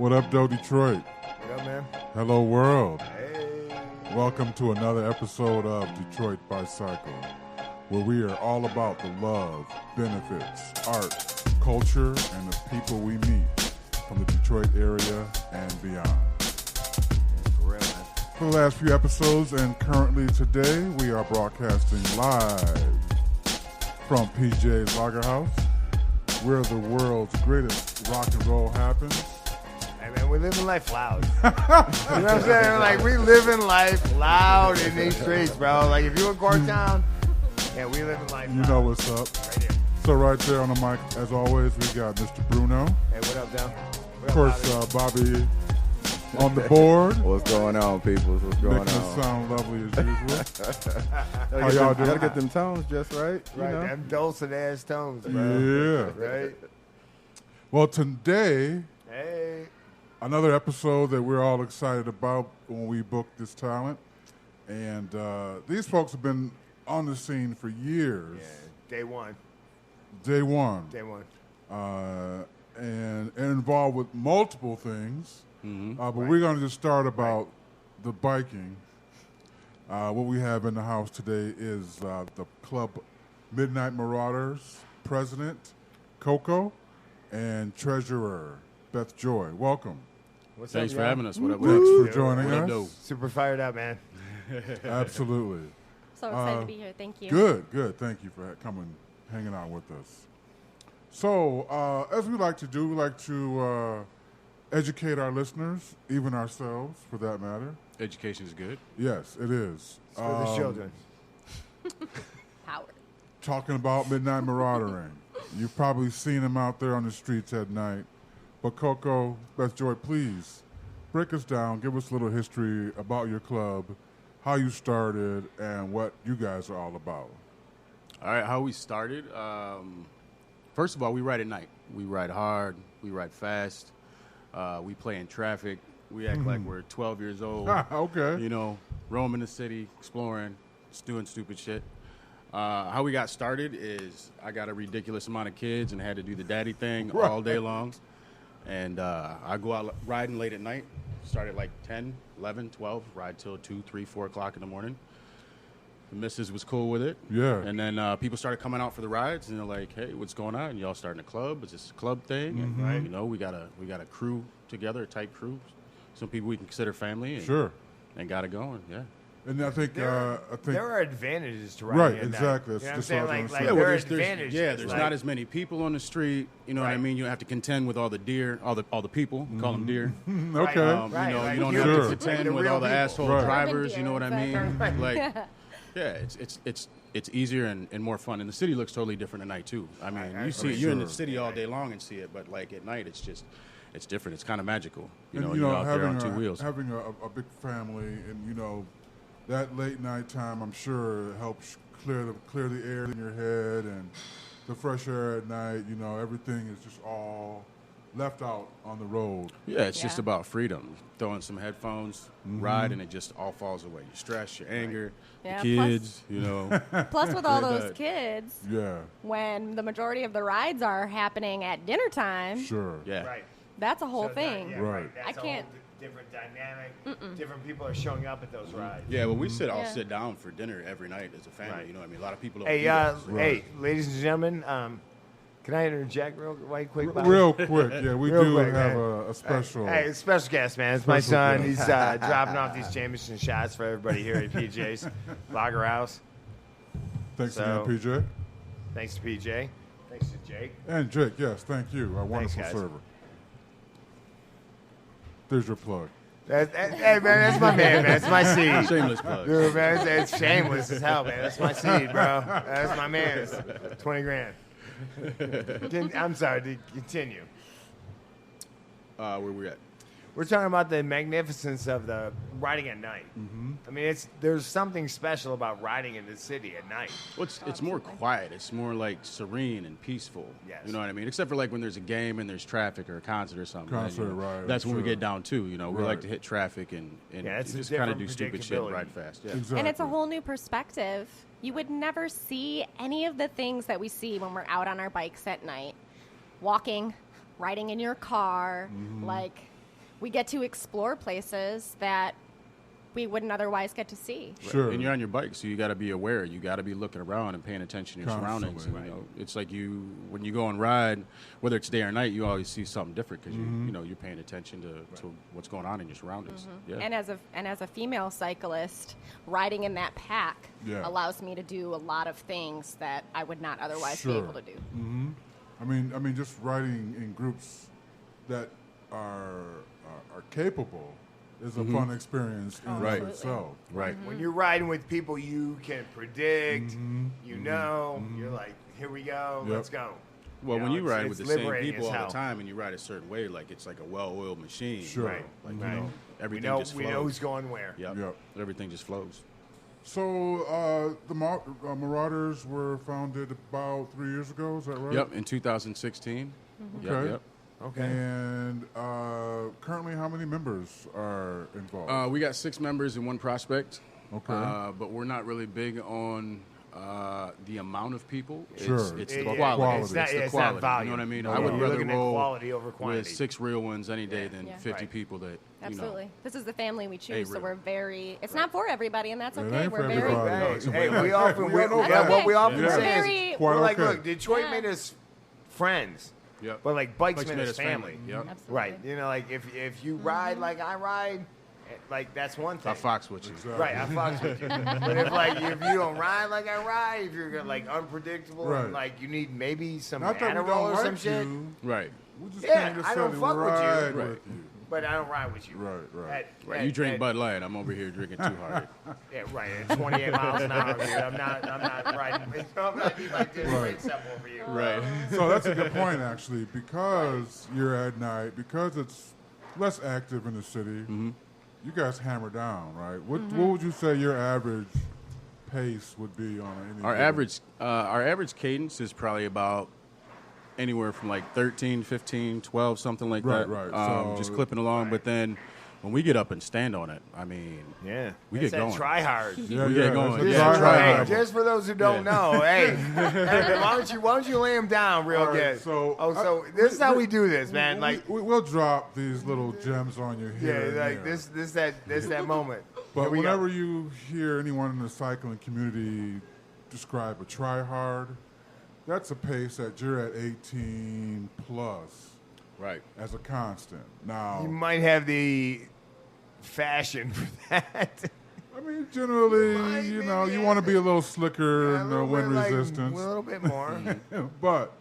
What up, Detroit? What up, man? Hello, world. Hey. Welcome to another episode of Detroit ByCycle, where we are all about the love, benefits, art, culture, and the people we meet from the Detroit area and beyond. For real, man. For the last few episodes and currently today, we are broadcasting live from PJ's Lager House, where the world's greatest rock and roll happens. Hey, man, we're living life loud. You know what I'm saying? Like, we living life loud in these streets, bro. Like, if you in Corktown, yeah, we living life loud. You know what's up. Right here. So right there on the mic, as always, we got Mr. Bruno. Hey, what up, Del? Of course, Bobby on the board. What's going on, people? What's going Making on? it sound lovely as usual. How y'all doing? Gotta get them tones just right. You Right, know? them dulcet ass tones, bro. Yeah. Right? Well, today, Hey. another episode that we're all excited about when we booked this talent. And these folks have been on the scene for years. Yeah, day one. Day one. Day one. And involved with multiple things. But Right. we're going to just start about the biking. What we have in the house today is the club Midnight Marauders president, Cokko, and treasurer, Beth Joy. Welcome. What's Thanks up, for y'all? having us. What up? Thanks for Yeah, joining what up, us. though? Super fired up, man. Absolutely. So excited to be here. Thank you. Good. Thank you for coming, hanging out with us. So, as we like to do, we like to educate our listeners, even ourselves, for that matter. Education is good. Yes, it is. It's for the children. Howard. Talking about midnight maraudering. You've probably seen them out there on the streets at night. But Cokko, Beth Joy, please break us down. Give us a little history about your club, how you started, and what you guys are all about. All right, how we started. First of all, we ride at night. We ride hard. We ride fast. We play in traffic. We act like we're 12 years old. Okay. You know, roaming the city, exploring, just doing stupid shit. How we got started is I got a ridiculous amount of kids and had to do the daddy thing all day long. And I go out riding late at night, start at like 10, 11, 12, ride till 2, 3, 4 o'clock in the morning. The missus was cool with it. Yeah. And then people started coming out for the rides, and they're like, "Hey, what's going on? Y'all starting a club? Is this a club thing?" And you know, we got a crew together, a tight crew. Some people we can consider family. And, Sure. And got it going. Yeah. And I think, There are advantages to riding Right, at night. exactly. You know what I'm That's saying? what I was Like, gonna say. there are there's advantages. there's like, not as many people on the street. You know what I Right. mean? You don't have to contend with all the deer, all the people. Call them deer. okay. Right, you know, right. you don't Sure. have to The contend with real all the people. asshole Right. drivers. You know what I mean? Exactly. Like, yeah, it's easier and more fun. And the city looks totally different at night too. I mean, you see, you're in the Sure. city all day long and see it, but like at night, it's different. It's kind of magical. You And, know, you're out there on two wheels. having a big family and, you know, that late night time, I'm sure, helps clear the air in your head and the fresh air at night. You know, everything is just all left out on the road. Yeah, it's just Yeah. about freedom. Throwing some headphones, ride, and it just all falls away. Your stress, your anger, Yeah, the kids, you know. Plus, with all Yeah, those but- kids, Yeah, when the majority of the rides are happening at dinner time, sure. Yeah. Right. that's a whole So it's not- thing. yeah, Right. That's I can't- a whole different dynamic. Different people are showing up at those rides. Yeah, well, we all Yeah. sit down for dinner every night as a family. Right. You know what I mean? A lot of people don't Hey, do that. hey, ladies and gentlemen, can I interject right quick? Bobby? Real quick, yeah, we Real do quick, have man. a special. Hey, special guest, man. It's my Special son. guest. He's dropping off these Jameson shots for everybody here at PJ's Lager House. Thanks so- again, PJ. Thanks to PJ. Thanks to Jake. And Jake, yes, thank you, our wonderful guys. server. There's your plug. Hey, man, that's my man, man. That's my seed. Shameless plug. Dude, man, it's shameless as hell, man. That's my seed, bro. That's my man. It's 20 grand. I'm sorry, to continue. Where we at? We're talking about the magnificence of the riding at night. I mean, there's something special about riding in the city at night. Well, it's more quiet. It's more like serene and peaceful. Yes. You know what I mean? Except for like when there's a game and there's traffic or a concert or something. Concert, then, you know, right, That's when we sure. get down to. You know, we Right. like to hit traffic and Yeah, it's a just kind of different do stupid shit, predictability. ride fast. Yeah. Exactly. And it's a whole new perspective. You would never see any of the things that we see when we're out on our bikes at night. Walking, riding in your car, like we get to explore places that we wouldn't otherwise get to see. Sure. And you're on your bike, so you got to be aware. You got to be looking around and paying attention to your Constantly. surroundings. And, you know, it's like when you go and ride, whether it's day or night, you always see something different because you're paying attention to what's going on in your surroundings. Yeah. And as a female cyclist, riding in that pack allows me to do a lot of things that I would not otherwise be able to do. Mm-hmm. I mean, just riding in groups that are capable is a fun experience in and of itself. Right. When you're riding with people you can predict, you're like, here we go, let's go. Well, when you ride it's with the same liberating people as all hell. the time and you ride a certain way, like it's like a well-oiled machine. Sure. Right. Like, Right. you know, everything just flows. We know who's going where. Yep. Yep. Everything just flows. So the Marauders were founded about 3 years ago, is that right? Yep, in 2016. Okay. Yep. Okay. And currently, how many members are involved? We got 6 members and 1 prospect. Okay. But we're not really big on the amount of people. Sure. It's Yeah, the yeah. quality. It's not- It's the it's not quality. volume. You know what I mean? No, I would no. You're rather looking at roll quality over quantity. with 6 real ones any day than Yeah. 50 Right. people that, Absolutely. This is the family we choose, so really. we're very, it's not for everybody, and that's It okay. ain't We're for very, everybody. Hey, It's a hey, way- we often, we all know we- that. what we often We're say very- is, Quite we're like, okay. look, Detroit Yeah. made us friends, Yep. but like bikes Bikes made us family. Yep. absolutely. Right. You know, like if you ride like I ride, like that's one thing. I fox with you. Exactly. Right, I fucks with you. But if you don't ride like I ride, if you're like unpredictable Right. and like you need maybe some Not that we Adderall don't or like some shit, you. Right. We just Yeah, can't I don't necessarily fuck with you. ride Right. with you. but I don't ride with you. Right. You drink Bud Light. I'm over here drinking too hard. Yeah, right. At 28 miles an hour, dude. I'm not riding. I'm not be like this Right. simple for you. Right. So that's a good point, actually, because you're at night, because it's less active in the city. You guys hammer down, right? What would you say your average pace would be on any? Our given- average cadence is probably about anywhere from like 13, 15, 12, something like Right, that. right. Just So- clipping along. But then when we get up and stand on it, I mean, Yeah. We That's get going. that try hard. Yeah, we yeah, get going. that's a Yeah, dry try ride. hard. Just for those who don't know, hey, why don't you lay him down real All right, good? so, This is how we do this, man. Like, we'll drop these little gems on you yeah, here. and like there. this that moment. But Here we go. whenever you hear anyone in the cycling community describe a try hard, that's a pace that you're at 18 plus right. as a constant. Now, you might have the fashion for that. I mean, generally, you know, you want to be a little slicker and little wind bit, like, resistant. a little bit more. But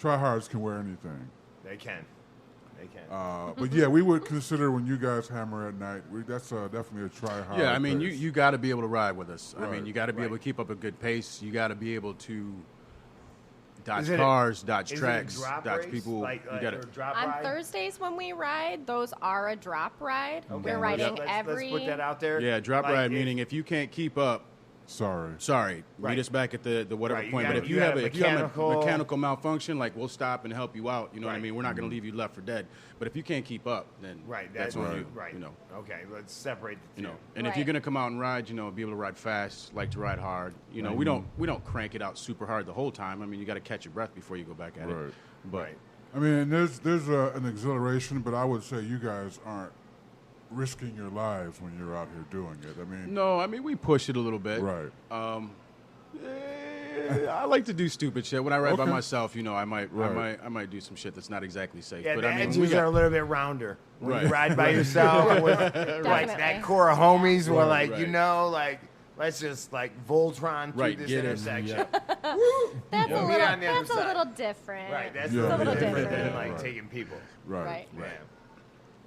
tryhards can wear anything. They can. But yeah, we would consider when you guys hammer at night, that's definitely a tryhard. Yeah, I mean, pace. you got to be able to ride with us. I Right. mean, you got to be Right. able to keep up a good pace. You got to be able to dodge Is it a- cars, dodge Is tracks, it a drop dodge race? people. Like, you got or to. drop On ride? Thursdays when we ride, those are a drop ride. Okay, We're riding let's every. put that out there. Yeah, drop Like, ride if- meaning if you can't keep up, Sorry. sorry, Right. meet us back at the whatever Right, you point. got- But if you you got have a if you have a mechanical- mechanical malfunction, like we'll stop and help you out. You know what I Right. mean? We're not going to leave you left for dead. But if you can't keep up, then Right, that's that's on you. Right. You know. Okay, let's separate the You two. know, and if Right. you're gonna come out and ride, you know, be able to ride fast, like to ride hard. You know, we don't crank it out super hard the whole time. I mean, you got to catch your breath before you go back at Right. it. But Right. I mean, there's an exhilaration, but I would say you guys aren't risking your lives when you're out here doing it. I mean, no, I mean we push it a little bit. right. I like to do stupid shit when I ride by Okay. myself. You know, I might Right. do some shit that's not exactly safe. Yeah, but the I mean, edges are a little bit rounder. When you Right. ride by yourself with like Definitely. that core of homies where Right, like, you right. know, like let's just like Voltron through Right, this get in, intersection. yeah. That's Yeah. a Meet little. on the other That's a side. little different. Right, that's Yeah. a little Yeah. bit different different. than like Right. taking people. Right. Yeah.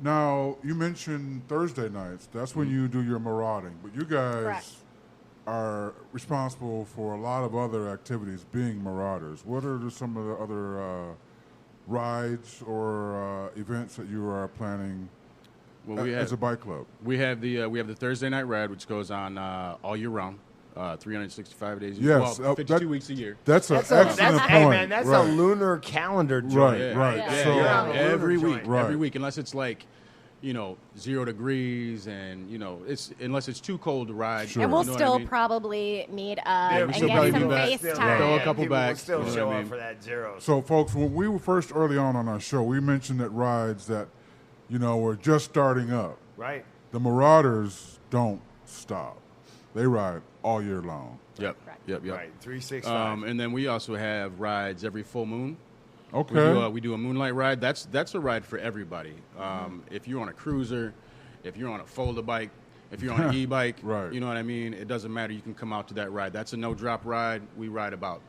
Now, you mentioned Thursday nights. That's when you do your marauding. But you guys Correct. are responsible for a lot of other activities being Marauders. What are some of the other rides or events that you are planning Well, we as have a bike club? we have the Thursday night ride, which goes on all year round, 365 days. Yes, well, 52 that- weeks a year. That's an That's a, excellent that's, point. hey man, that's right. a lunar calendar joint. Right, Yeah. right. Yeah. So, You're on a lunar every week, joint. Right. every week, unless it's like, 0 degrees, and it's unless it's too cold to ride. Sure. And we'll you know what still I mean? probably meet up Yeah, and we get still some probably do that. face Still, time. Throw a couple people back, will still you know show what I up mean? for that zero. So, folks, when we were first early on our show, we mentioned that rides that we're just starting up. Right. The Marauders don't stop. They ride all year long. Yep. Right. 365. And then we also have rides every full moon. Okay. We do a moonlight ride. That's a ride for everybody. If you're on a cruiser, if you're on a folder bike, if you're on an e-bike, right. You know what I mean? It doesn't matter. You can come out to that ride. That's a no-drop ride. We ride about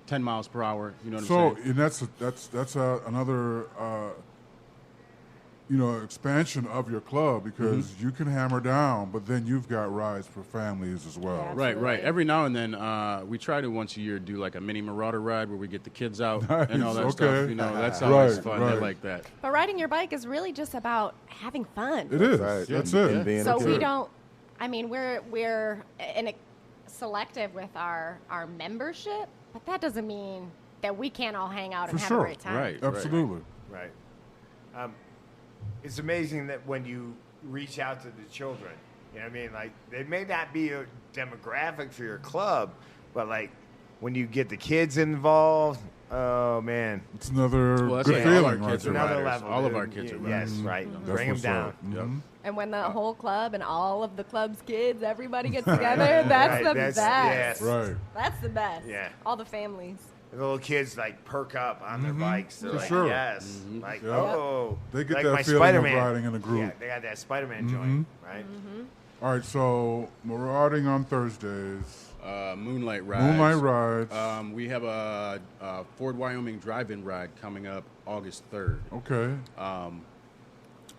10 miles per hour. You know what I'm saying? And that's another expansion of your club because you can hammer down, but then you've got rides for families as well. Yeah, Right. Every now and then, we try to once a year do like a mini Marauder ride where we get the kids out and all that stuff. That's always fun. They like that. But riding your bike is really just about having fun. It is. Right. That's Yeah. it. Being So a we kid. don't. I mean, we're selective with our membership, but that doesn't mean that we can't all hang out and For have sure. a great time. Right. Absolutely. Right. It's amazing that when you reach out to the children, you know what I mean? Like, they may not be a demographic for your club, but, like, when you get the kids involved, oh, man. It's another that's good like feeling all our right kids there. are Another riders. level. All of dude. our kids are Yes, riders. right. That's Bring them what's down. up. Mhm. And when the whole club and all of the club's kids, everybody gets together, that's Right, the that's- best. yes. Right. That's the best. Yeah. All the families. The little kids, like, perk up on their bikes. They're For like, sure. yes. Like, Yeah. oh. They get like that my feeling Spider-Man. of riding in a group. Yeah, they got that Spider-Man joint, right? All right, so marauding on Thursdays. Moonlight rides. Moonlight rides. We have a Ford, Wyoming drive-in ride coming up August 3rd. Okay.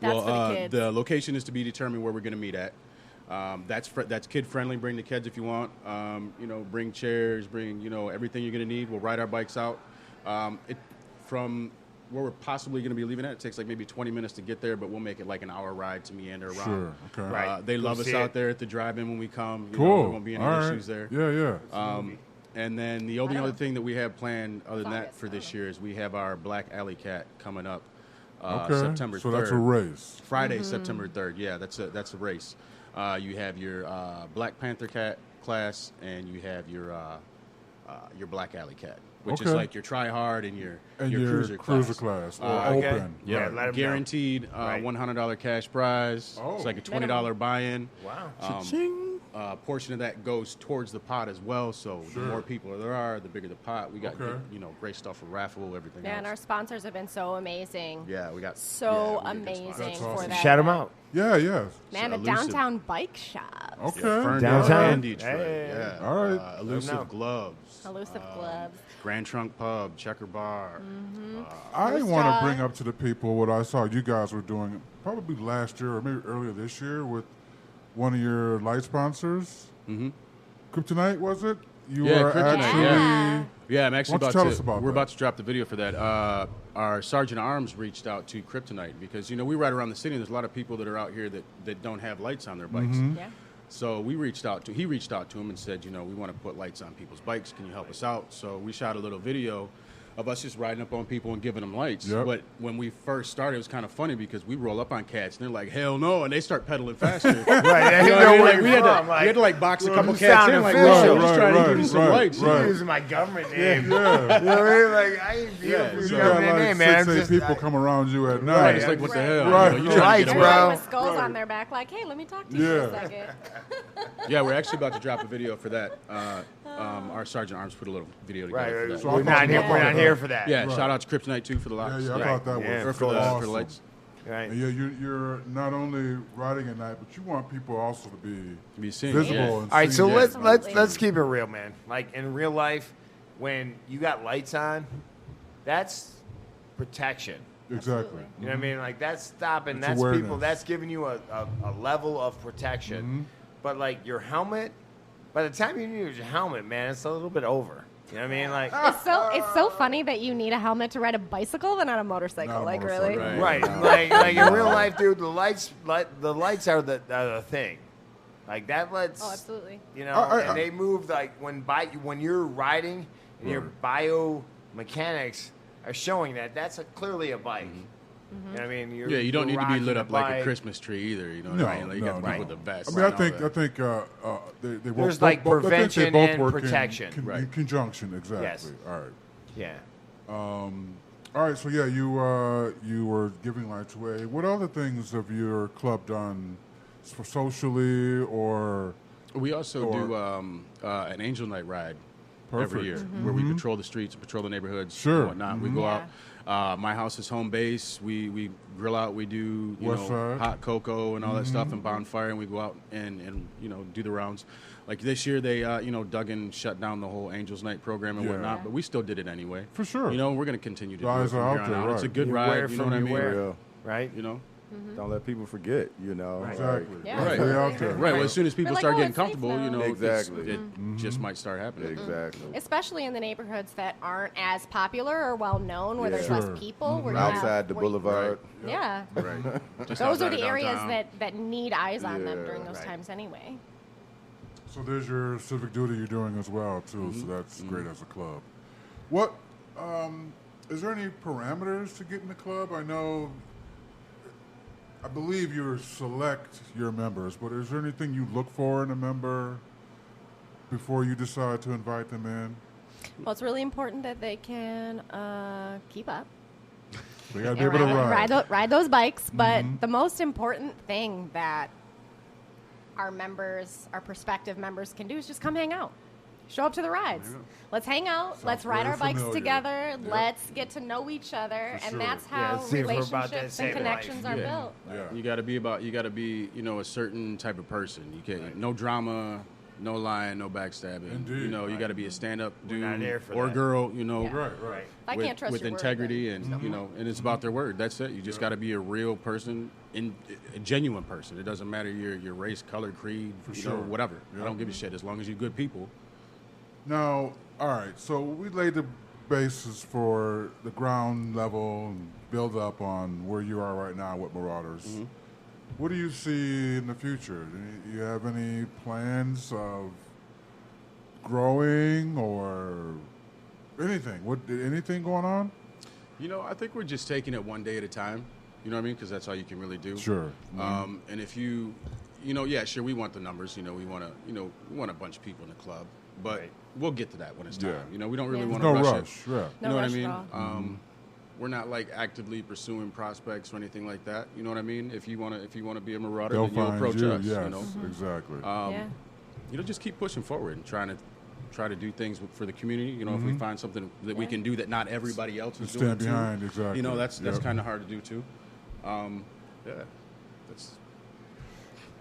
That's for the kids. The location is to be determined where we're going to meet at. That's kid friendly. Bring the kids if you want. Bring chairs. Bring everything you're going to need. We'll ride our bikes out. From where we're possibly going to be leaving at, it takes like maybe 20 minutes to get there, but we'll make it like an hour ride to meander around. Sure. Okay. Right. They Go love us see out it. there at the drive-in when we come. Cool. There won't be any All right. issues there. Yeah. And then the only other thing that we have planned other than that August, for this year is we have our Black Alley Cat coming up Okay. September 3rd. So that's a race. Friday, September 3rd. Yeah, that's a race. You have your Black Panther Cat class, and you have your Black Alley Cat, which is Okay. like your try hard and your Your cruiser class. Or Okay. open. Yeah, Right. let 'em know. guaranteed Right. $100 cash prize. Oh. It's like a $20 buy-in. Wow. A portion of that goes towards the pot as well. So Sure. the more people there are, the bigger the pot. We got Okay. great stuff for raffle, everything Yeah, and our else. sponsors have been so amazing. Yeah, we got So yeah, we get good amazing sponsors. That's for awesome. that. Shout them out. Yeah. Man, the Elusive. downtown bike shop. Okay. Ferndale Downtown. and Detroit. Hey. Yeah. All right. Let 'em know. Elusive Gloves. Elusive gloves. Grand Trunk Pub, Checker Bar. I Bruce want to Jaw. bring up to the people what I saw you guys were doing probably last year or maybe earlier this year with one of your light sponsors. Mm-hmm. Kryptonite, was it? You Yeah, were Kryptonite, actually. yeah. Yeah, I'm actually Why don't you about tell to. us about we're that? about to drop the video for that. Our Sergeant at Arms reached out to Kryptonite because we ride around the city. And there's a lot of people that are out here that don't have lights on their bikes. Mm-hmm. Yeah. So he reached out to him and said, we want to put lights on people's bikes. Can you help us out? So we shot a little video of us just riding up on people and giving them lights. Yep. But when we first started, it was kind of funny because we roll up on cats and they're like, hell no, and they start pedaling faster. Right. You know what I mean? Like, we had from, to like box a couple you cats sound in. Like, official. whoa, we're just trying to give you Right, some right, lights. right. You're using my government name. Yeah. You know what I mean? Like, I ain't Yeah, here for so- You your got government like name, man. I'm 6, 8 just, people come around you at night. Right, it's like, what the hell? Right. You trying Lights, to get bro. away. With skulls on their back, like, hey, let me talk to you for a Yeah. second. Yeah, we're actually about to drop a video for that. Our Sergeant Arms put a little video together Right. for So that. We're not here. We're not here for that. Yeah, Right. shout out to Kryptonite too for the lights. Yeah, I thought that Yeah. was Or for the awesome. lights. Right. And you're not only riding at night, but you want people also to Be seen. visible. Yeah. And All right, seen. so Yeah. let's keep it real, man. Like in real life, when you got lights on, that's protection. Exactly. You know what I mean? Like that's stopping. It's That's awareness. people. That's giving you a level of protection. Mm-hmm. But like your helmet, by the time you use your helmet, man, it's a little bit over. You know what I mean? Like It's so funny that you need a helmet to ride a bicycle than on a motorcycle. Not a Like, motorcycle. really? Right. like in real life, dude. The lights are the thing. Like that lets Oh, absolutely. you know, I- and they move like when you're riding and your biomechanics are showing that's clearly a bike. You know what I mean? Yeah, you don't need to be lit rocking up a like a bike. Christmas tree either. You know what No, I mean? Like, you no, got people no. with the vest. I mean, I and all think that. they both, There's, like, both- I think they prevention both and work protection. in Right. conjunction. Exactly. Yes. All right. Yeah. All right, so yeah, you were giving lights away. What other things have your club done for socially or? We also do an Angel Night ride every year where we patrol the streets, patrol the neighborhoods, Sure. and whatnot. We go out. My house is home base. We grill out. We do hot cocoa and all that stuff and bonfire, and we go out and do the rounds. Like this year, they Duggan shut down the whole Angels Night program and whatnot, but we still did it anyway. For sure. We're going to continue to do it Guys from are here out on there, out. right. It's a good You ride. wear You know what I from mean? you wear. Yeah. Right? Don't let people forget, Right. Exactly. Yeah, Right. Stay out there. Right. Well, as soon as people We're like, start oh, getting it's safe comfortable, now. Exactly. it just might start happening. Exactly. Especially in the neighborhoods that aren't as popular or well known, where there's Sure. less people. Where you have- Outside the where you- boulevard. Yeah. Right. Just Those are outside the of areas downtown. that need eyes on them Yeah. during those Right. times anyway. So there's your civic duty you're doing as well too. So that's great as a club. What is there any parameters to get in the club? I believe you select your members, but is there anything you look for in a member before you decide to invite them in? Well, it's really important that they can keep up. They got to be and able to ride. ride those bikes. But the most important thing that our prospective members can do is just come hang out. Show up to the rides. Let's hang out. Sounds let's ride very our bikes familiar. together. Yep. Let's get to know each other. For and sure. that's Yeah, how let's see if we're about that relationships same and connections life. are Yeah. built. Yeah. You got to be a certain type of person. You can't no drama, no lying, no backstabbing. Indeed. You got to be a stand-up dude not here for or that. girl. Yeah. Right. Right. If I with, can't trust with your word, integrity then and and it's about their word. That's it. You just got to be a real person, a genuine person. It doesn't matter your race, color, creed, sure. whatever. Yeah. I don't give a shit as long as you're good people. Now, all right. So we laid the basis for the ground level and build up on where you are right now with Marauders. What do you see in the future? Do you have any plans of growing or anything? Anything going on? I think we're just taking it one day at a time. You know what I mean? Because that's all you can really do. Sure. And if you sure, we want the numbers. We want a bunch of people in the club, but we'll get to that when it's time. Yeah. We don't really There's want to no rush rush. it. Yeah. No You know what I rush mean? at all. We're not like actively pursuing prospects or anything like that. You know what I mean? If you want to be a marauder, They'll then you'll find approach you. us. Yes, You know? exactly. Yeah. Just keep pushing forward and try to do things for the community. If we find something that we can do that not everybody else is doing Stand behind, too. exactly. That's Yep. kind of hard to do too. That's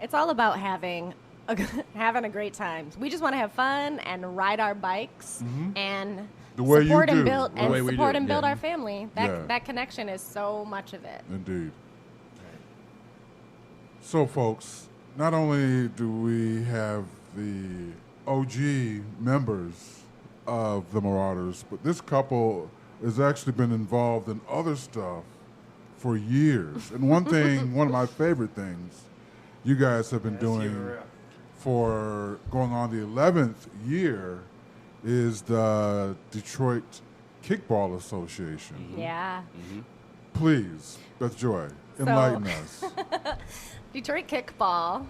It's all about having a great time. We just want to have fun and ride our bikes and The way you support and do. build The way we support do, and build yeah. our family. Yeah. That connection is so much of it. Indeed. So, folks, not only do we have the OG members of the Marauders, but this couple has actually been involved in other stuff for years. And one of my favorite things you guys have been doing for going on the 11th year is the Detroit Kickball Association. Yeah. Please, Beth Joy, enlighten us. Detroit Kickball.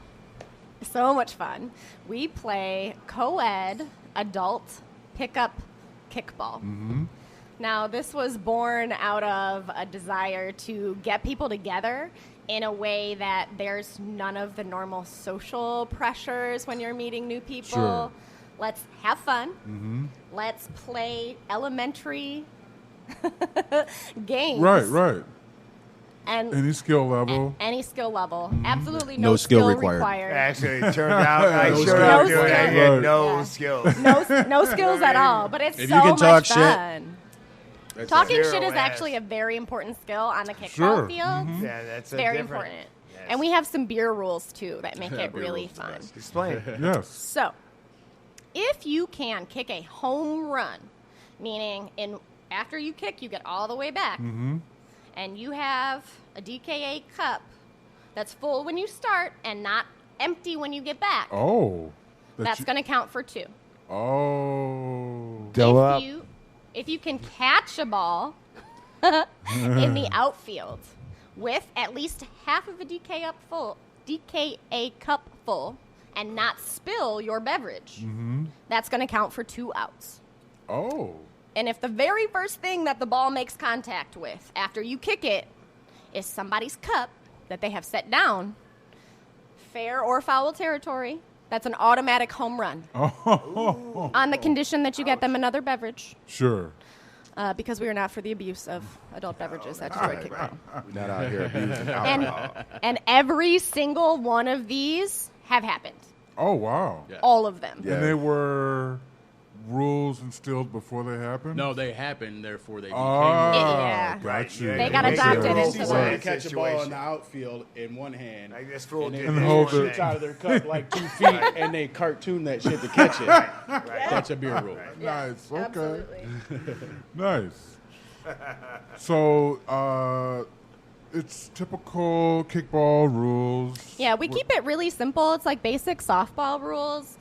So much fun. We play co-ed adult pickup kickball. Now, this was born out of a desire to get people together in a way that there's none of the normal social pressures when you're meeting new people. Sure. Let's have fun. Let's play elementary games. Right. And Any skill level. any skill level. Absolutely No no, skill skill required. Actually, it turned out I No showed up skills. doing it. I Right. had no Yeah. skills. No skills at all, but it's If so you can much talk shit, fun. that's Talking Zero shit is ass. actually a very important skill on the kickball Sure. field. Yeah, that's a Very different. important. Yes. And we have some beer rules too that make it Beer really rules the fun. best. Explain. Yes. So, if you can kick a home run, meaning after you kick, you get all the way back, and you have a DKA cup that's full when you start and not empty when you get back, Oh. that's going to count for 2. Oh. Go up. If you can catch a ball in the outfield with at least half of a DKA cup full and not spill your beverage, that's going to count for 2 outs. Oh. And if the very first thing that the ball makes contact with after you kick it is somebody's cup that they have set down, fair or foul territory, that's an automatic home run. On the condition that you get them another beverage. Sure. Because we are not for the abuse of adult beverages at Detroit Kickball. We're not out here abusing alcohol. And every single one of these have happened. Oh, wow. Yeah. All of them. Yeah. And they were rules instilled before they happened? No, they happened, therefore they became Yeah. got Right, you. yeah, They got yeah. adopted Yeah. into Yeah. that. Yeah. They catch a ball in Situation. the outfield in one hand, Like this fool and did then And this hold one it. shoots thing. out of their cup like 2 feet, and they cartoon that shit to catch it. That's a beer rule. Nice. Okay. Absolutely. Nice. So, it's typical kickball rules. Yeah, we keep it really simple. It's like basic softball rules.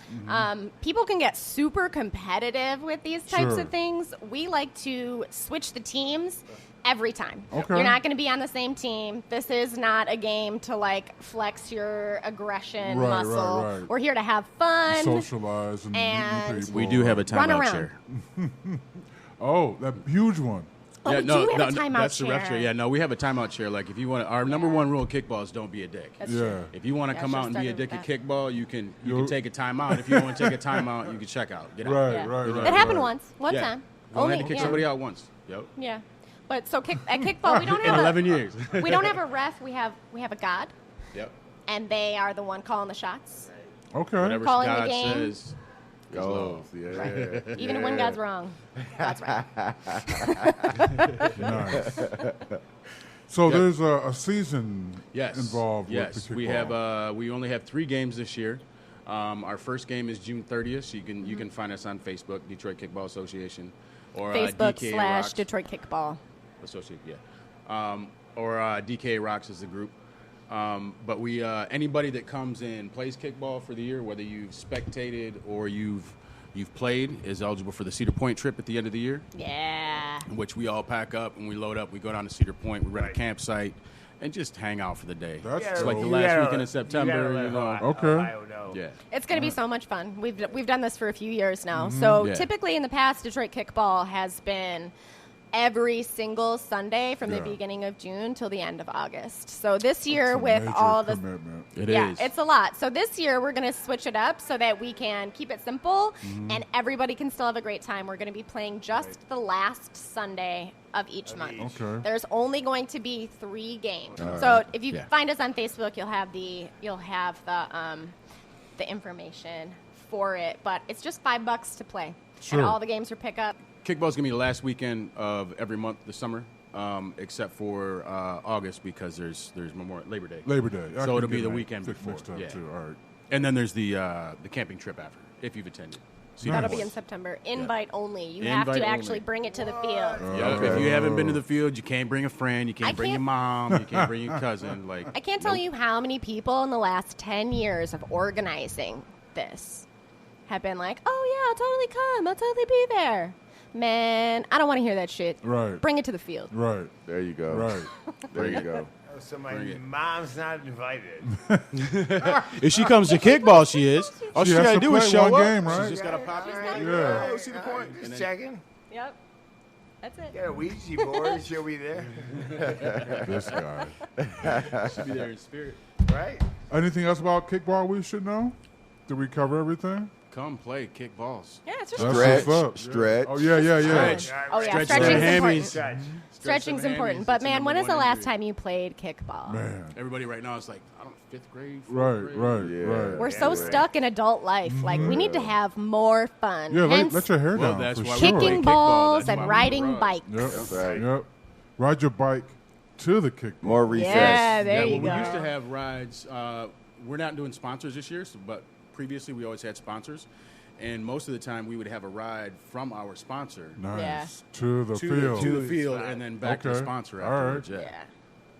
People can get super competitive with these types Sure. of things. We like to switch the teams every time. Okay. You're not going to be on the same team. This is not a game to like flex your aggression Right, muscle. right. We're here to have fun. Socialize and And- meet people. We do have a Run timeout around. chair. Oh, that huge one. Oh, we do have a timeout that's the ref chair. chair. Yeah, no, we have a timeout chair. Like if you want, our number one rule in kickball is don't be a dick. That's Yeah. true. If you want to Yeah, come I out and be a should've dick at started kickball, you can You'll- take a timeout. If you want to take a timeout, you can check out. Get out. Right, Yeah. right, right. It happened right. one Yeah. time. We only Only had to kick yeah. somebody out once. Yep. Yeah. But so at kickball, we don't In have 11 years. we don't have a ref. We have a god, Yep. and they are the one calling the shots. Okay. Whatever Calling the God game. says. Goals. Yeah. Even when God's wrong, God's right. Nice. So there's a season Yes. involved Yes. with the kickball. We have. We only have 3 games this year. Our first game is June 30th. So you can find us on Facebook, Detroit Kickball Association, or Facebook DKA / Rocks Detroit Kickball. Associate. Yeah. Or DKA Rocks is the group. But we anybody that comes in plays kickball for the year, whether you've spectated or you've played, is eligible for the Cedar Point trip at the end of the year, Yeah. in which we all pack up and we load up. We go down to Cedar Point, we rent a campsite, and just hang out for the day. That's It's like the dope. last weekend of September, you know. Okay. Ohio know. Yeah. It's going to be so much fun. We've done this for a few years now. So Yeah. typically in the past, Detroit Kickball has been every single Sunday from the Yeah. beginning of June till the end of August. So this year It's a with major all the commitment. It yeah, is. it's a lot. So this year we're going to switch it up so that we can keep it simple and everybody can still have a great time. We're going to be playing just the last Sunday of each month. Okay. There's only going to be 3 games. So if you Yeah. find us on Facebook, you'll have the information for it. But it's just $5 to play, Sure. and all the games are pick up. Kickball's gonna be the last weekend of every month this summer, except for August because there's Labor Day. Labor Day. I So can it'll be get the my weekend fix before. mixed up Yeah. too. All right. And then there's the camping trip after, if you've attended. See, That'll Nice. be in September. Invite only. You have Invite to actually only. bring it to the field. Yeah, if you haven't been to the field, you can't bring a friend, you I can't bring your can't- mom, you can't bring your cousin. Like I can't tell you how many people in the last 10 years of organizing this have been like, oh, yeah, I'll totally come. I'll totally be there. Man, I don't want to hear that shit. Right. Bring it to the field. Right. There you go. Right. There you go. Oh, so my Bring it. mom's not invited. if she comes to kickball, she is. All She she has gotta to do is play show one up. game, right? She's just gotta pop in. Yeah. Oh, see the point? Just checking. Yep. That's it. Get a Ouija board. She'll be there. This guy. She'll be there in spirit. Right? Anything else about kickball we should know? Did we cover everything? Come play, kick balls. Yeah, it's just That's fun. what's up. Stretch. Oh, yeah, yeah, yeah. Stretch. Oh, yeah, Stretch stretching's them important. hammies. Stretch. Stretching's them important. hammies. But, It's the man, when number is the one last injury. time you played kickball? Man. Everybody right now is like, I don't know, 5th grade, 4th Right, grade. right, Yeah. right. We're so Yeah. stuck in adult life. Like, we need to have more fun. Yeah, Hence, let your hair Well, down that's for why we sure. play kicking kickball. balls That's why and we riding run. bikes. Yep. Right. Yep. Ride your bike to the kickball. More recess. Yeah, there Yeah, you well, go. we used to have rides. We're not doing sponsors this year, but previously we always had sponsors. And most of the time we would have a ride from our sponsor Nice. Yeah. To the field. to the field and then back to the Okay. sponsor All right. afterwards. Yeah. Yeah.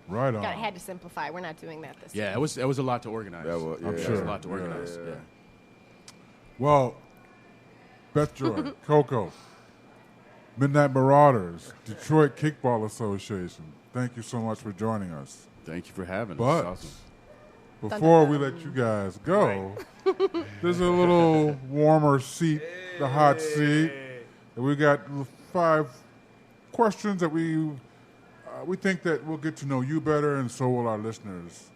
Right on. Had to simplify. We're not doing that this Yeah, time. it was a lot to organize. That was- I'm yeah. sure. It was a lot to organize. Yeah. Yeah. Well, Beth Joy, Cokko, Midnight Marauders, Detroit Kickball Association. Thank you so much for joining us. Thank you for having us. But It's awesome. before we let you guys go, there's a little warmer seat, the hot seat. And we got 5 questions that we think that we'll get to know you better, and so will our listeners,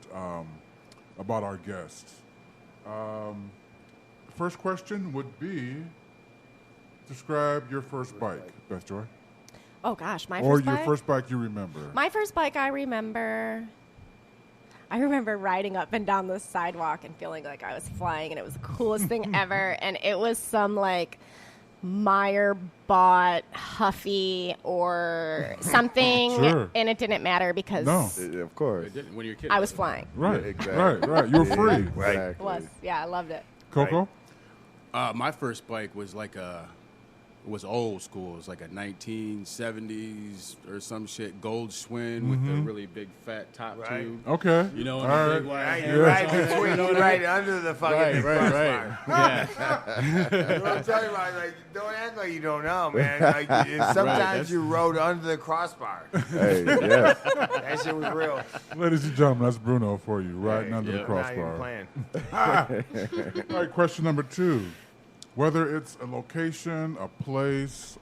about our guests. First question would be, describe your first bike, Beth Joy. Oh, gosh, my Or first bike? your first bike you remember. My first bike I remember riding up and down the sidewalk and feeling like I was flying, and it was the coolest thing ever. And it was some, like, Meyer bought Huffy or something. Sure. And it didn't matter because Of course. It didn't when you're a kid. I was flying. Right, Yeah, exactly. right. You were free. Right. It was. Yeah, I loved it. Coco? My first bike was like was old school. It was like a 1970s or some shit, gold Swain with the really big fat top Right. tube. Okay. You know, All and the right. big wide Right, handles you're right on it. between, You know you're what I right mean? under the fucking crossbar. Yeah. You know what I'm talking about? Like, don't act like you don't know, man. Like, sometimes that's- you rode under the crossbar. Hey, yeah. That shit was real. Ladies and gentlemen, that's Bruno for you, riding Hey, under the yeah. Not even crossbar. playing. All right, question number 2. Whether it's a location, a place,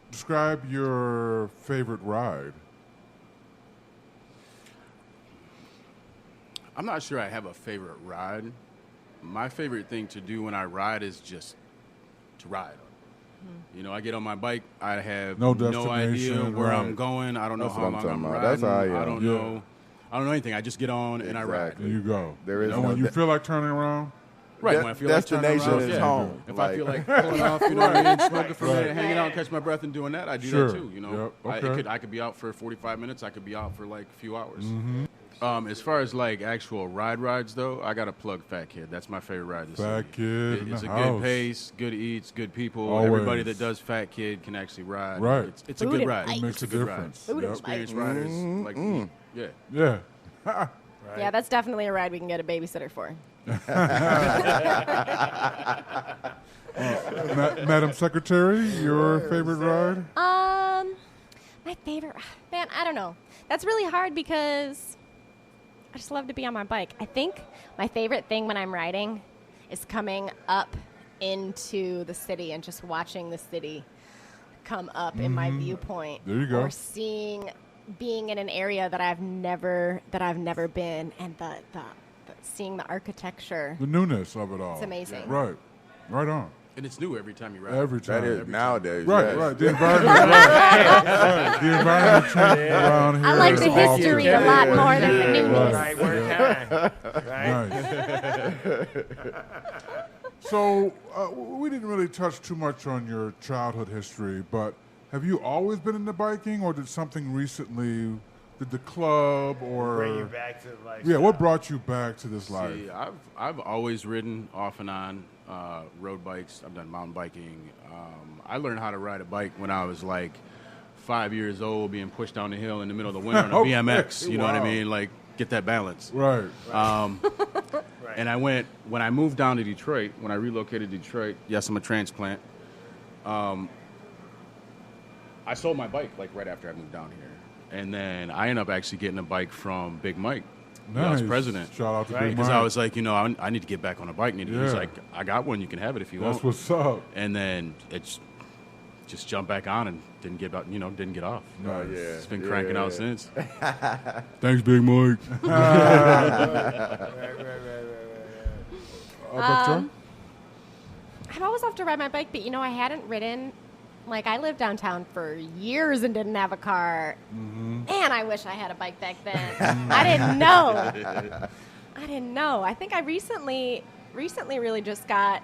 describe your favorite ride. I'm not sure I have a favorite ride. My favorite thing to do when I ride is just to ride. You know, I get on my bike. I have No no idea destination, where right. I'm going. I don't know That's how what I'm long talking I'm about. riding. That's how I am. I don't Yeah. know. I don't know anything. I just get on and I ride. Exactly. There you go. There is and no when you de- feel like turning around, Right. De- When I feel like turning destination around, is yeah. home. If Like- I feel like pulling off, you know what I mean, smoking for a Right. minute, hanging out, catch my breath, and doing that, I do Sure. that too. You know, Yep. Okay. I could be out for 45 minutes. I could be out for like a few hours. Mm-hmm. As far as like actual rides though, I gotta plug Fat Kid. That's my favorite ride. in the Fat city. Kid in It's the a house. good pace, good eats, good people. Always. Everybody that does Fat Kid can actually ride. Right. It's a Food good and ride. bikes. it makes It's a a good difference. ride. Food and Yep. Experienced bikes. riders like me. Yeah. Yeah. Yeah, that's definitely a ride we can get a babysitter for. Madam Secretary, your favorite ride? My favorite, man, I don't know. That's really hard because I just love to be on my bike. I think my favorite thing when I'm riding is coming up into the city and just watching the city come up in my viewpoint. There you go. Or being in an area that I've never been, and the seeing the architecture. The newness of it all. It's amazing. Right. Right on. And it's new every time you ride. Every time. That is nowadays. Right, yes. right. The environment, right. The environment changes around here. I like the often. history a lot more than the newness. Right, where can I? Right? Nice. So, we didn't really touch too much on your childhood history, but have you always been into biking, or did something recently, did the club or... Bring you back to life. Yeah, what brought you back to this life? See, I've always ridden off and on road bikes. I've done mountain biking. I learned how to ride a bike when I was like 5 years old, being pushed down the hill in the middle of the winter on a Okay. BMX. You know what I Wow. mean? Like, get that balance. Right. Right. And when I moved down to Detroit, when I relocated to Detroit, yes, I'm a transplant. I sold my bike like right after I moved down here. And then I ended up actually getting a bike from Big Mike, the Nice. president. Shout out to Right. Big Because Mike. I was like, I need to get back on a bike. He's Yeah. like, I got one. You can have it if you That's want. what's up. And then it's just jumped back on and didn't get off. Oh, yeah. It's been cranking out since. Thanks, Big Mike. Beth Joy? I've always loved to ride my bike, but I hadn't ridden. Like, I lived downtown for years and didn't have a car. Man, I wish I had a bike back then. I didn't know. I think I recently really just got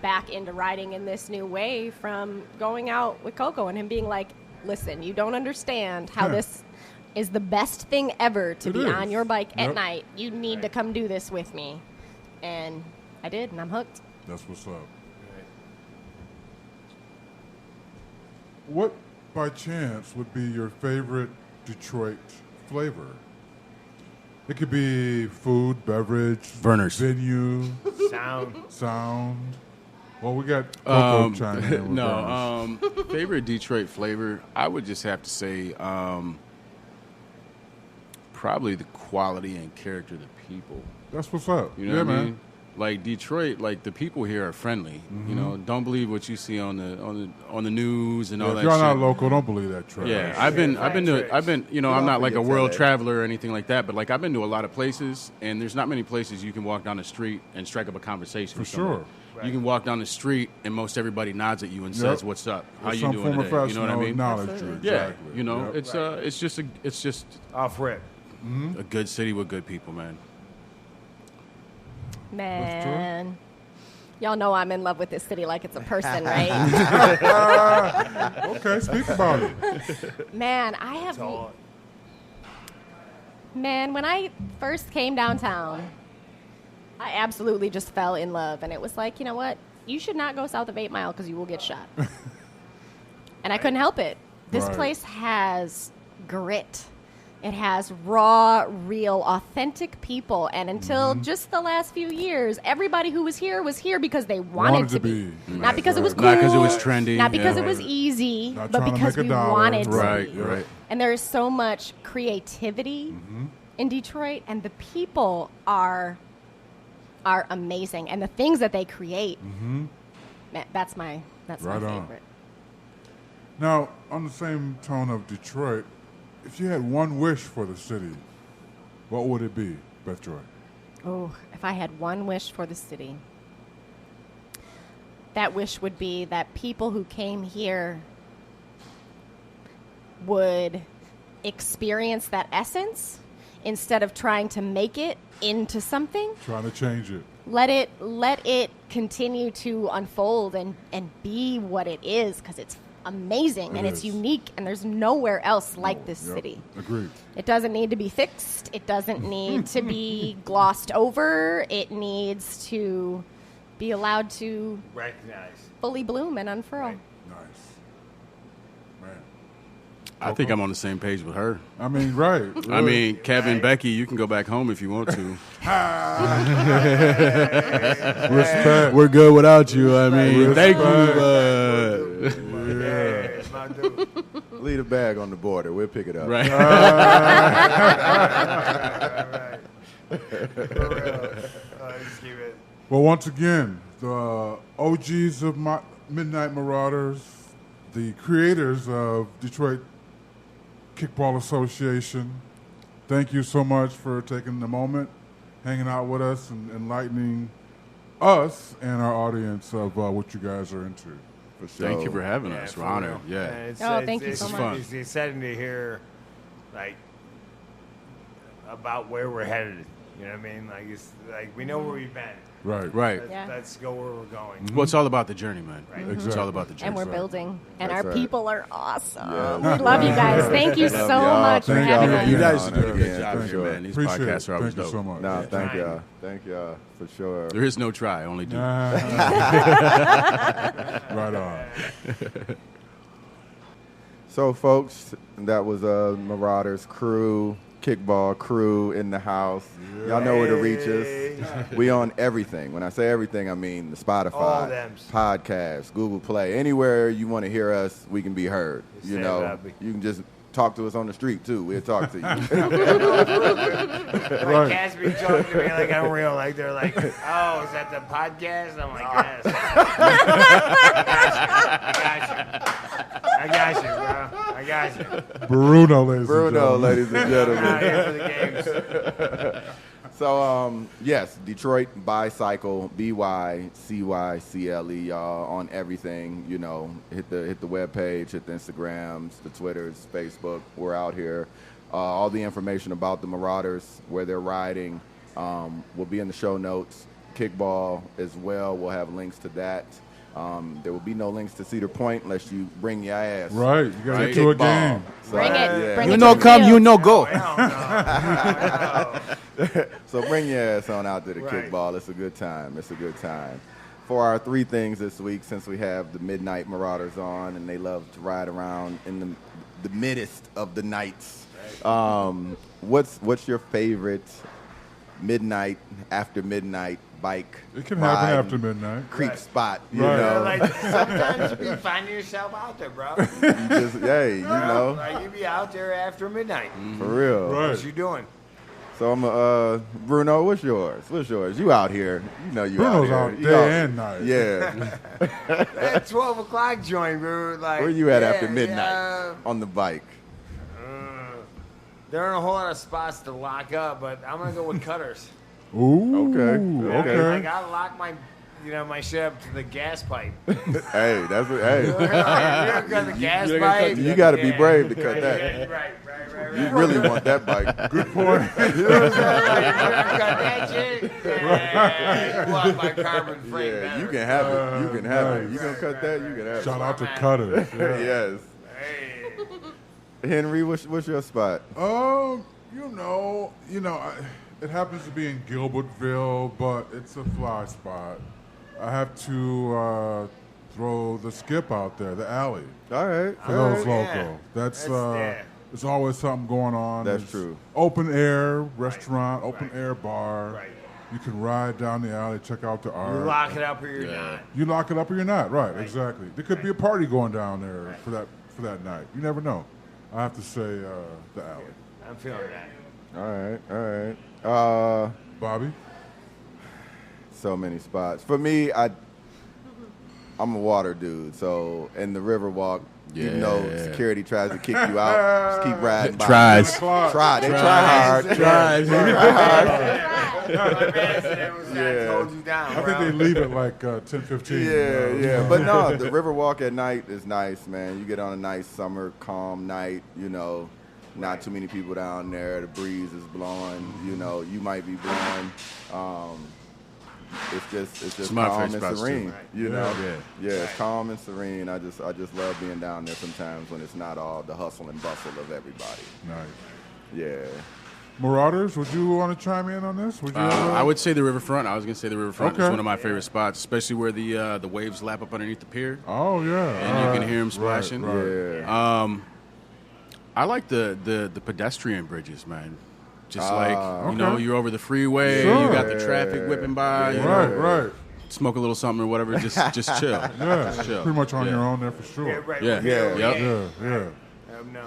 back into riding in this new way from going out with Cokko and him being like, listen, you don't understand how this is the best thing ever to It be is. on your bike at Yep. night. You need to come do this with me. And I did, and I'm hooked. That's what's up. What, by chance, would be your favorite Detroit flavor? It could be food, beverage, Burners. venue, Sound. Well, we got Cokko chiming in with Burners. Favorite Detroit flavor, I would just have to say probably the quality and character of the people. That's what's up. You know yeah, what I man. mean? like Detroit, like the people here are friendly. You know, don't believe what you see on the news and all If that. you're shit. not local, don't believe that trash. Yeah, I've been, you know, I'm not like a forget world that. traveler or anything like that, but like I've been to a lot of places, and there's not many places you can walk down the street and strike up a conversation. For with somebody. sure. You can walk down the street and most everybody nods at you and says, "What's up? How With you some doing form today?" of You know what I mean? knowledge you. Yeah, Exactly. you know, Yep. it's just Off rip. a good city with good people, man. Man. Y'all know I'm in love with this city like it's a person, right? Okay, speak about it. Man, Man, when I first came downtown, I absolutely just fell in love. And it was like, you know what? You should not go south of 8 Mile because you will get shot. And I couldn't help it. This Right. place has grit. It has raw, real, authentic people. And until just the last few years, everybody who was here because they wanted to be. Not because it was cool. Not because it was trendy. Not because yeah. it was easy, Not but trying to because make a we dollar. wanted to Right, be. right. And there is so much creativity in Detroit, and the people are amazing. And the things that they create, man, that's my Right on. favorite. Now, on the same tone of Detroit, if you had one wish for the city, what would it be, Beth Joy? Oh, if I had one wish for the city, that wish would be that people who came here would experience that essence instead of trying to make it into something. Trying to change it. Let it continue to unfold and be what it is, because it's amazing and It it's is. unique, and there's nowhere else like this Yep. city. Agreed. It doesn't need to be fixed. It doesn't need to be glossed over. It needs to be allowed to Recognize. fully bloom and unfurl. Right. Nice. Man. I think I'm on the same page with her. I mean, right. I mean, Kevin, Becky, you can go back home if you want to. Respect. We're good without you. I mean, thank you. Yeah, my dude. Leave the bag on the border. We'll pick it up. Right. Right. For real. Just keep it. Well, once again, the OGs of Midnight Marauders, the creators of Detroit Kickball Association, thank you so much for taking the moment, hanging out with us, and enlightening us and our audience of what you guys are into. For sure. Thank you for having us. for We're honored. real. Yeah. And Thank you it's so much. It's exciting to hear, like, about where we're headed. You know what I mean? Like, it's like we know where we've been. Right. Right. Let's, Yeah. let's go where we're going. Well, it's all about the journey, man. Right. It's Exactly. all about the journey. And we're Exactly. building. And That's our right. people are awesome. Yeah. We love you guys. Thank you Love so y'all. much for Thank having y'all. us. You guys are Honor doing a good again, job for here, sure. man. These Appreciate podcasts it. are always Thank you so dope. much. No, thank Trying. y'all. Thank y'all for sure. There is no try, only do. Right on. So, folks, that was Marauders crew, kickball crew in the house. Y'all know where to reach us. We on everything. When I say everything, I mean the All Spotify, thems. podcasts, Google Play, anywhere you want to hear us, we can be heard. You Say know, that. you can just talk to us on the street too. We'll talk to you. Like cats be talking to me like I'm real. Like they're like, "Oh, is that the podcast?" I'm like, "Yes." I got you, bro. I got you. Bruno, ladies and Bruno, gentlemen. ladies and I'm gentlemen. out here for the games. So, yes, Detroit ByCycle, ByCycle, y'all, on everything. You know, hit the webpage, hit the Instagrams, the Twitters, Facebook. We're out here. All the information about the Marauders, where they're riding, will be in the show notes. Kickball as well. We'll have links to that. There will be no links to Cedar Point unless you bring your ass. Right. You got to Right. get to a Kickball. game. So, Bring it. yeah. Bring You it know to the come, field. you know go. Hell no. So bring your ass on out to the Right. kickball. It's a good time. It's a good time. For our three things this week, since we have the Midnight Marauders on and they love to ride around in the middest of the nights, what's your favorite midnight, after midnight bike It can happen ride, after midnight. creep Right. spot? You Right. know, Like sometimes you find yourself out there, bro. you just, hey, you know, Like you be out there after midnight. for real. Right. What you doing? So I'm Bruno. What's yours? What's yours? You out here? You know you Bruno's out out here. day and night. Yeah. That 12 o'clock joint, bro. Like, Where you at yeah, after midnight yeah. on the bike? There aren't a whole lot of spots to lock up, but I'm gonna go with Cutters. Ooh. Okay. Okay. I gotta lock my, my shit up to the gas pipe. Hey, that's what. Hey, You don't cut the gas pipe. you got to be brave to cut that. Right. You really want that bike? Good point. You cut that shit. Yeah. You want my carbon frame. Yeah, you can have it. You can have it. You gonna cut that? You can have it. Shout out to Cutters. Yeah. Yes. Hey. Henry, what's your spot? It happens to be in Gilbertville, but it's a fly spot. I have to throw the skip out there, the alley, All right. for all those right. local. That's yeah. there's always something going on. That's It's true. Open air restaurant, open Right. air bar. Right. You can ride down the alley, check out the art. You lock it up or you're not. You lock it up or you're not. Right, exactly. There could be a party going down there for that night. You never know. I have to say the alley. I'm feeling that. All right. Bobby? So many spots. For me, I'm a water dude. So in the Riverwalk, you know, security tries to kick you out. Just keep riding by. Tries. They try hard. Tries. My man said it was that hold you down, I think they leave at like 10:15. Yeah. But no, the Riverwalk at night is nice, man. You get on a nice summer, calm night, not too many people down there. The breeze is blowing, you might be blowing. It's just my calm favorite and spots, serene, too. Yeah, it's calm and serene. I just love being down there sometimes when it's not all the hustle and bustle of everybody. Nice. Yeah. Marauders, would you want to chime in on this? Would you? I would say the riverfront. I was going to say the riverfront Okay. is one of my favorite spots, especially where the waves lap up underneath the pier. Oh yeah. And you can hear 'em splashing. Right. Yeah. I like the pedestrian bridges, man. Just okay. you're over the freeway, Sure. you got the traffic whipping by, Right. smoke a little something or whatever, just chill. Yeah. Just chill. Pretty much on Yeah. your own there for sure. Yeah, right. Yeah. Yeah. Yep. Yeah. No.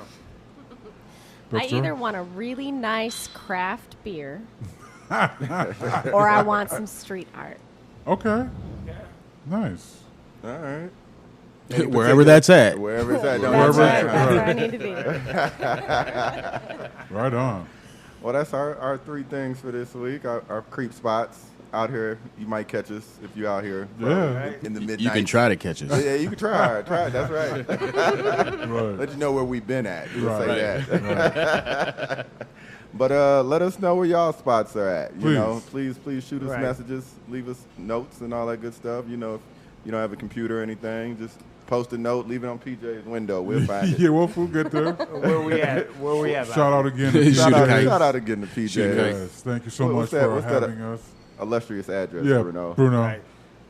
I That's true. either want a really nice craft beer or I want some street art. Okay. Yeah. Nice. All right. Wherever that's at. Wherever it's at. Don't Wherever matter. it's That's where I need to be. Right on. Well, that's our three things for this week. Our creep spots out here. You might catch us if you're out here. Yeah. In the midnight. You can try to catch us. Yeah, you can try. Try it. That's right. Right. Let you know where we've been at. We'll Right. say that. But let us know where y'all spots are at. Please shoot us Right. messages, leave us notes and all that good stuff. If you don't have a computer or anything, just post a note, leave it on PJ's window. We'll find it. Yeah, we'll get there. Where we at? Shout out again to Shoot a PJ. kite. Shout out again to PJ. Shoot a kite. Yes, thank you so What's much that- for what's that- having us. Illustrious address, Yeah, Bruno. Right.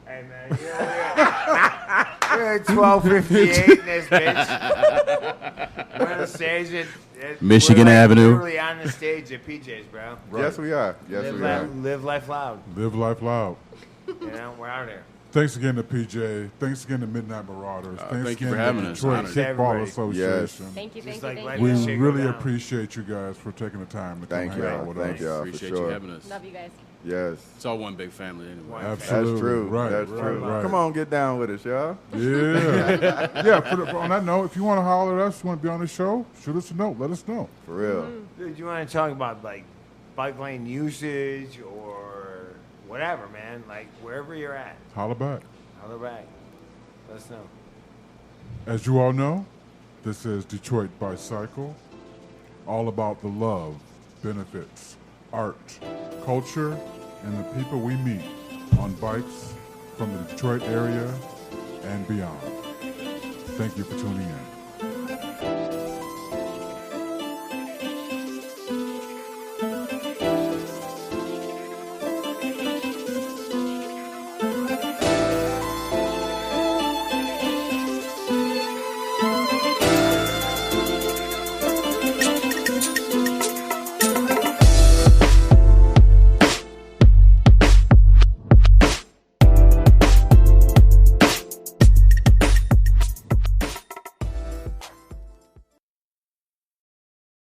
Hey, man. We're at 12:58 in this bitch. We're on the stage at Michigan we're Avenue. Literally on the stage at PJ's, bro. Yes, we are. Yes, we are. Live life loud. Live life loud. We're out here. Thanks again to PJ. Thanks again to Midnight Marauders. Thanks thank you again for having to us. Detroit Honored. Kickball Everybody. Association. Thank you, Just thank like you, letting thank We you. this shit go really down. appreciate you guys for taking the time to Thank come you. hang out with Thank us. you. for Appreciate sure. you having us. Love you guys. Yes. It's all one big family anyway. Absolutely. That's true. Right. That's right, true. right. Come on, get down with us, y'all. Yeah. Yeah. On that note, if you want to holler at us, you want to be on the show, shoot us a note. Let us know. For real. Mm-hmm. Dude, you want to talk about like bike lane usage or whatever, man? Like wherever you're at, Holler back. holler back. Let us know. As you all know, this is Detroit ByCycle. All about the love, benefits, art, culture, and the people we meet on bikes from the Detroit area and beyond. Thank you for tuning in.